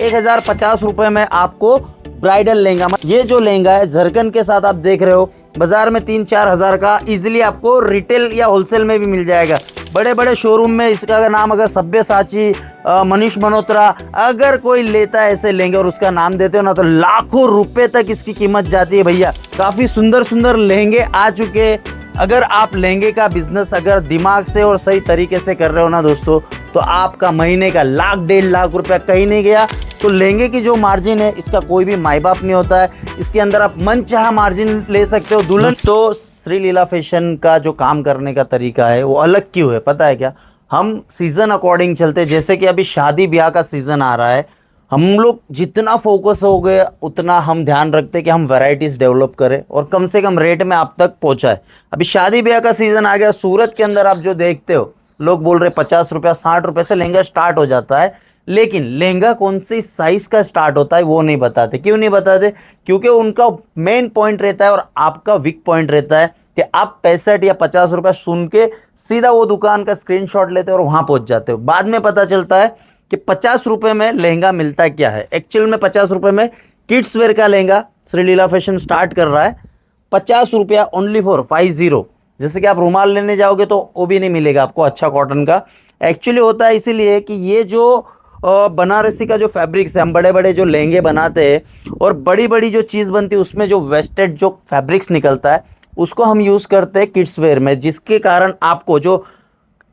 1050 में आपको ब्राइडल लहंगा। ये जो लहंगा है झरकन के साथ आप देख रहे हो, बाजार में 3-4 हज़ार का इजीली आपको रिटेल या होलसेल में भी मिल जाएगा। बड़े बड़े शोरूम में इसका नाम अगर सब्यसाची, मनीष मल्होत्रा, अगर कोई लेता है ऐसे लहंगे और उसका नाम देते हो ना, तो लाखों रुपए तक इसकी कीमत जाती है भैया। काफ़ी सुंदर सुंदर लहंगे आ चुके। अगर आप लहंगे का बिजनेस अगर दिमाग से और सही तरीके से कर रहे हो ना दोस्तों, तो आपका महीने का 1-1.5 लाख रुपया कहीं नहीं गया। तो लहंगे की जो मार्जिन है इसका कोई भी माई बाप नहीं होता है, इसके अंदर आप मनचाहा मार्जिन ले सकते हो। दुल्हन तो श्री लीला फैशन का जो काम करने का तरीका है वो अलग क्यों है पता है क्या? हम सीजन अकॉर्डिंग चलते हैं। जैसे कि अभी शादी ब्याह का सीजन आ रहा है, हम लोग जितना फोकस हो गए उतना हम ध्यान रखते हैं कि हम वैरायटीज डेवलप करें और कम से कम रेट में आप तक पहुंचाए। अभी शादी ब्याह का सीजन आ गया, सूरत के अंदर आप जो देखते हो लोग बोल रहे 50 रुपया 60 रुपये से लहंगा स्टार्ट हो जाता है, लेकिन लहंगा कौन सी साइज का स्टार्ट होता है वो नहीं बताते। क्यों नहीं बताते? क्योंकि उनका मेन पॉइंट रहता है और आपका वीक पॉइंट रहता है कि आप 65 या 50 रुपया सुन के सीधा वो दुकान का स्क्रीनशॉट लेते हो और वहां पहुंच जाते हो। बाद में पता चलता है कि 50 रुपये में लहंगा मिलता क्या है। एक्चुअल में 50 रुपये में किड्स वेयर का लहंगा श्री लीला फैशन स्टार्ट कर रहा है 50 रुपया ओनली फॉर 50। जैसे कि आप रुमाल लेने जाओगे तो वो भी नहीं मिलेगा आपको अच्छा कॉटन का। एक्चुअली होता है इसीलिए कि ये जो बनारसी का जो फैब्रिक्स है, हम बड़े बड़े जो लहंगे बनाते हैं और बड़ी बड़ी जो चीज़ बनती है उसमें जो वेस्टेड जो फैब्रिक्स निकलता है उसको हम यूज़ करते हैं किड्स वेयर में, जिसके कारण आपको जो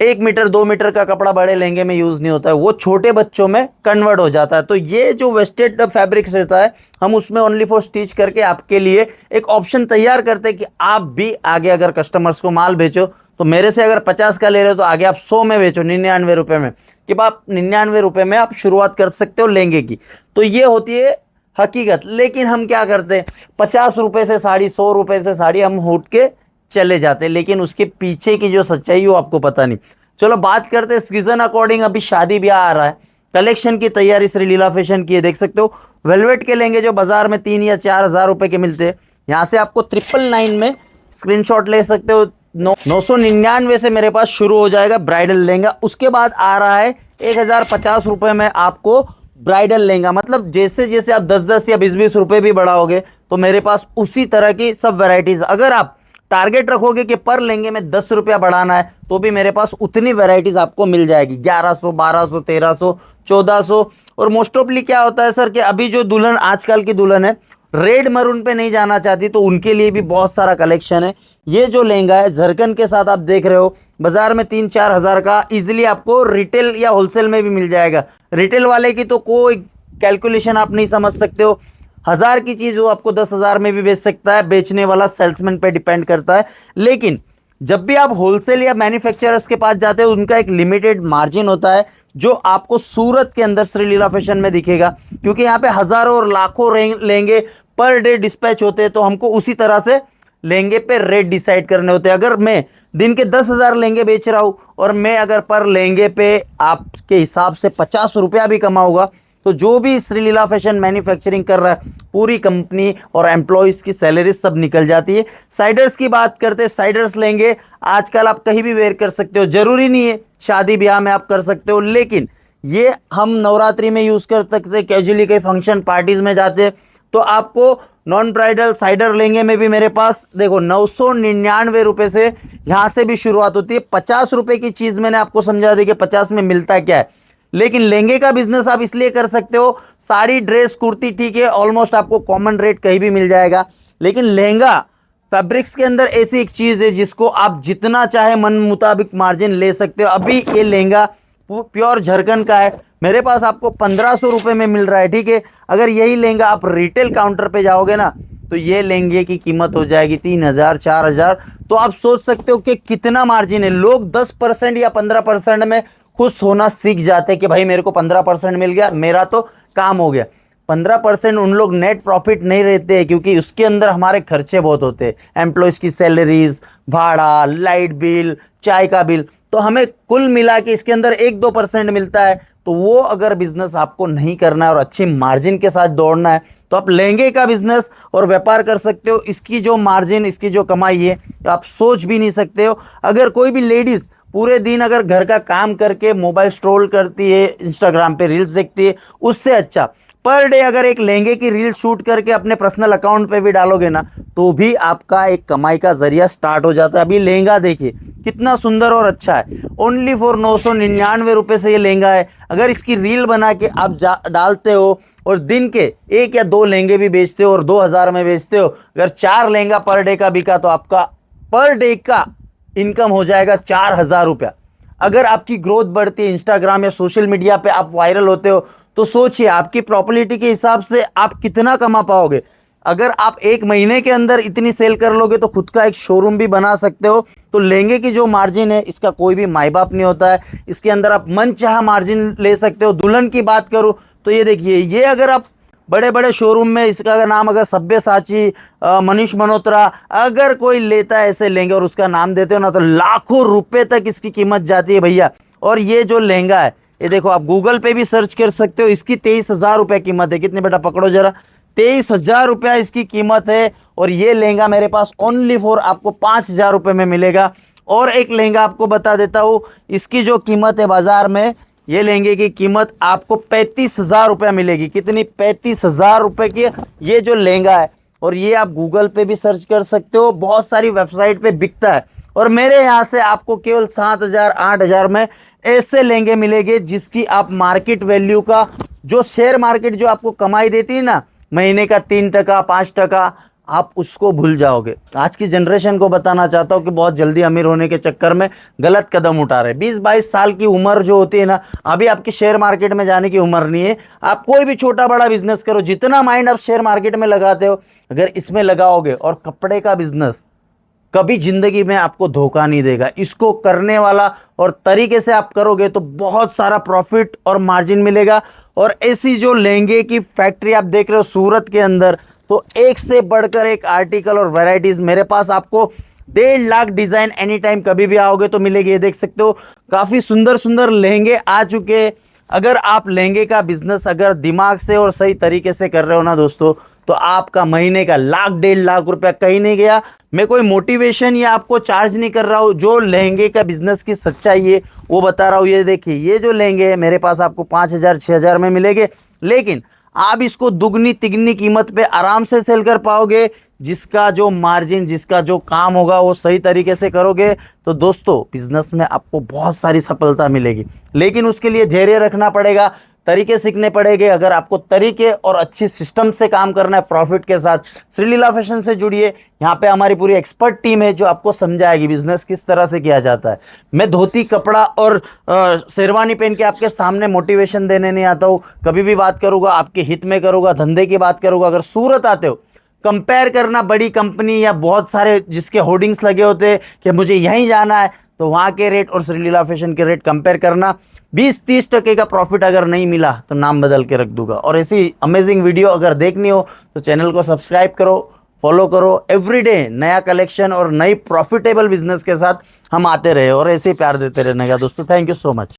1 मीटर 2 मीटर का कपड़ा बड़े लहंगे में यूज़ नहीं होता है, वो छोटे बच्चों में कन्वर्ट हो जाता है। तो ये जो वेस्टेड फैब्रिक्स रहता है हम उसमें ओनली फॉर स्टिच करके आपके लिए एक ऑप्शन तैयार करते हैं कि आप भी आगे अगर कस्टमर्स को माल बेचो तो मेरे से अगर 50 का ले रहे हो तो आगे आप 100 में बेचो, 99 रुपये में, कि आप 99 रुपये में आप शुरुआत कर सकते हो लहंगे की। तो ये होती है हकीकत। लेकिन हम क्या करते हैं, 50 रुपये से साड़ी, 100 रुपये से साड़ी हम उठ के चले जाते हैं, लेकिन उसके पीछे की जो सच्चाई वो आपको पता नहीं। चलो बात करते हैं सीजन अकॉर्डिंग। अभी शादी ब्याह आ रहा है, कलेक्शन की तैयारी श्री लीला फैशन की है। देख सकते हो वेलवेट के लहंगे जो बाजार में 3 या 4 हज़ार रुपये के मिलते हैं, यहाँ से आपको 999 में स्क्रीनशॉट ले सकते हो। 999 से मेरे पास शुरू हो जाएगा ब्राइडल लहंगा। उसके बाद आ रहा है 1050 रुपये में आपको ब्राइडल लहंगा। मतलब जैसे जैसे आप 10-10 या 20-20 रुपये भी बढ़ाओगे तो मेरे पास उसी तरह की सब वैरायटीज। अगर आप टारगेट रखोगे कि पर लहंगे में 10 रुपया बढ़ाना है तो भी मेरे पास उतनी वैरायटीज आपको मिल जाएगी, 1100, 1200, 1300, 1400। और मोस्ट ऑफली क्या होता है सर कि अभी जो दुल्हन आजकल की दुल्हन है रेड मरून पे नहीं जाना चाहती, तो उनके लिए भी बहुत सारा कलेक्शन है। ये जो लहंगा है झरकन के साथ आप देख रहे हो, बाजार में 3-4 हज़ार का इजीली आपको रिटेल या होलसेल में भी मिल जाएगा। रिटेल वाले की तो कोई कैलकुलेशन आप नहीं समझ सकते हो। 1000 की चीज़ वो आपको 10,000 में भी बेच सकता है, बेचने वाला सेल्समैन पे डिपेंड करता है। लेकिन जब भी आप होलसेल या मैन्युफैक्चरर्स के पास जाते हो उनका एक लिमिटेड मार्जिन होता है जो आपको सूरत के अंदर श्री लीला फैशन में दिखेगा, क्योंकि यहाँ पे हज़ारों और लाखों लहंगे पर डे डिस्पैच होते हैं। तो हमको उसी तरह से लहंगे पे रेट डिसाइड करने होते हैं। अगर मैं दिन के 10,000 लहंगे बेच रहा हूँ और मैं अगर पर लहंगे पे आपके हिसाब से 50 रुपया भी कमाऊंगा, तो जो भी श्री लीला फैशन मैन्युफैक्चरिंग कर रहा है पूरी कंपनी और एम्प्लॉयज़ की सैलरी सब निकल जाती है। साइडर्स की बात करते हैं, साइडर्स लेंगे आजकल आप कहीं भी वेयर कर सकते हो, ज़रूरी नहीं है शादी ब्याह में आप कर सकते हो, लेकिन ये हम नवरात्रि में यूज़ कर सकते हैं, कैजुअली कहीं फंक्शन पार्टीज़ में जाते हैं तो आपको नॉन ब्राइडल साइडर लहंगे में भी मेरे पास देखो 999 रुपये से यहाँ से भी शुरुआत होती है। 50 रुपये की चीज़ मैंने आपको समझा दी कि 50 में मिलता क्या है। लेकिन लहंगे का बिजनेस आप इसलिए कर सकते हो, साड़ी ड्रेस कुर्ती ठीक है ऑलमोस्ट आपको कॉमन रेट कहीं भी मिल जाएगा, लेकिन लहंगा फैब्रिक्स के अंदर ऐसी एक चीज़ है जिसको आप जितना चाहे मन मुताबिक मार्जिन ले सकते हो। अभी ये लहंगा प्योर झरकन का है, मेरे पास आपको 1500 रुपये में मिल रहा है, ठीक है। अगर यही लहंगा आप रिटेल काउंटर पे जाओगे ना तो ये लहंगे की कीमत हो जाएगी 3000 4000। तो आप सोच सकते हो कि कितना मार्जिन है। लोग 10% या 15% में खुश होना सीख जाते हैं कि भाई मेरे को 15% मिल गया, मेरा तो काम हो गया। 15% उन लोग नेट प्रॉफिट नहीं रहते हैं, क्योंकि उसके अंदर हमारे खर्चे बहुत होते हैं, एम्प्लॉयज़ की सैलरीज, भाड़ा, लाइट बिल, चाय का बिल। तो हमें कुल मिला के इसके अंदर 1-2% मिलता है। तो वो अगर बिजनेस आपको नहीं करना है और अच्छी मार्जिन के साथ दौड़ना है तो आप लहंगे का बिजनेस और व्यापार कर सकते हो। इसकी जो मार्जिन, इसकी जो कमाई है आप सोच भी नहीं सकते हो। अगर कोई भी लेडीज पूरे दिन अगर घर का काम करके मोबाइल स्क्रॉल करती है, इंस्टाग्राम पे रील्स देखती है, उससे अच्छा पर डे अगर एक लहंगे की रील शूट करके अपने पर्सनल अकाउंट पे भी डालोगे ना, तो भी आपका एक कमाई का जरिया स्टार्ट हो जाता है। अभी लहंगा देखिए कितना सुंदर और अच्छा है, ओनली फॉर 999 रुपये से ये लहंगा है। अगर इसकी रील बना के आप डालते हो और दिन के 1 या 2 लहंगे भी बेचते हो और 2000 में बेचते हो, अगर 4 लहंगा पर डे का बिका तो आपका पर डे का इनकम हो जाएगा 4000 रुपया। अगर आपकी ग्रोथ बढ़ती है, इंस्टाग्राम या सोशल मीडिया पे आप वायरल होते हो, तो सोचिए आपकी प्रॉपर्टी के हिसाब से आप कितना कमा पाओगे। अगर आप 1 महीने के अंदर इतनी सेल कर लोगे तो खुद का एक शोरूम भी बना सकते हो। तो लहंगे की जो मार्जिन है इसका कोई भी माई बाप नहीं होता है, इसके अंदर आप मन चाह मार्जिन ले सकते हो। दुल्हन की बात करूँ तो ये देखिए, ये अगर आप बड़े बड़े शोरूम में, इसका नाम अगर सब्यसाची, मनीष मल्होत्रा, अगर कोई लेता है ऐसे लहंगे और उसका नाम देते हो ना, तो लाखों रुपए तक इसकी कीमत जाती है भैया। और ये जो लहंगा है ये देखो, आप गूगल पे भी सर्च कर सकते हो, इसकी 23,000 रुपये कीमत है। कितने बेटा पकड़ो जरा, 23,000 रुपया इसकी कीमत है। और ये लहंगा मेरे पास ओनली फॉर आपको 5,000 रुपये में मिलेगा। और एक लहंगा आपको बता देता हूँ, इसकी जो कीमत है बाजार में, ये लहंगे की कीमत आपको 35,000 रुपया मिलेगी। कितनी? 35,000 रुपये की ये जो लहंगा है। और ये आप गूगल पे भी सर्च कर सकते हो, बहुत सारी वेबसाइट पे बिकता है। और मेरे यहाँ से आपको केवल 7,000 8,000 में ऐसे लहंगे मिलेंगे जिसकी आप मार्केट वैल्यू का, जो शेयर मार्केट जो आपको कमाई देती है ना महीने का 3% 5%, आप उसको भूल जाओगे। आज की जनरेशन को बताना चाहता हूँ कि बहुत जल्दी अमीर होने के चक्कर में गलत कदम उठा रहे हैं। 20-22 साल की उम्र जो होती है ना, अभी आपकी शेयर मार्केट में जाने की उम्र नहीं है। आप कोई भी छोटा बड़ा बिजनेस करो, जितना माइंड आप शेयर मार्केट में लगाते हो अगर इसमें लगाओगे, और कपड़े का बिजनेस कभी जिंदगी में आपको धोखा नहीं देगा। इसको करने वाला और तरीके से आप करोगे तो बहुत सारा प्रॉफिट और मार्जिन मिलेगा। और ऐसी जो लहंगे की फैक्ट्री आप देख रहे हो सूरत के अंदर, तो एक से बढ़कर एक आर्टिकल और वैरायटीज मेरे पास आपको 1.5 लाख डिजाइन एनी टाइम कभी भी आओगे तो मिलेगी। ये देख सकते हो काफी सुंदर सुंदर लहंगे आ चुके। अगर आप लहंगे का बिजनेस अगर दिमाग से और सही तरीके से कर रहे हो ना दोस्तों, तो आपका महीने का 1.5 लाख रुपया कहीं नहीं गया। मैं कोई मोटिवेशन या आपको चार्ज नहीं कर रहा हूँ, जो लहंगे का बिजनेस की सच्चाई है वो बता रहा हूँ। ये देखिए, ये जो लहंगे है मेरे पास आपको 5,000 6,000 में मिलेंगे, लेकिन आप इसको दुगनी तिगनी कीमत पे आराम से सेल कर पाओगे। जिसका जो मार्जिन, जिसका जो काम होगा वो सही तरीके से करोगे तो दोस्तों बिजनेस में आपको बहुत सारी सफलता मिलेगी। लेकिन उसके लिए धैर्य रखना पड़ेगा, तरीके सीखने पड़ेंगे। अगर आपको तरीके और अच्छी सिस्टम से काम करना है प्रॉफिट के साथ, श्रीलीला फैशन से जुड़िए। यहाँ पे हमारी पूरी एक्सपर्ट टीम है जो आपको समझाएगी बिजनेस किस तरह से किया जाता है। मैं धोती कपड़ा और शेरवानी पहन के आपके सामने मोटिवेशन देने नहीं आता हूँ। कभी भी बात करूँगा आपके हित में करूँगा, धंधे की बात करूँगा। अगर सूरत आते हो, कंपेयर करना बड़ी कंपनी या बहुत सारे जिसके होर्डिंग्स लगे होते हैं कि मुझे यहीं जाना है, तो वहाँ के रेट और श्रीलीला फैशन के रेट कंपेयर करना। 20-30% का प्रॉफिट अगर नहीं मिला तो नाम बदल के रख दूंगा। और ऐसी अमेजिंग वीडियो अगर देखनी हो तो चैनल को सब्सक्राइब करो, फॉलो करो। एवरीडे नया कलेक्शन और नई प्रॉफिटेबल बिजनेस के साथ हम आते रहे और ऐसे ही प्यार देते रहने का दोस्तों। Thank you so much.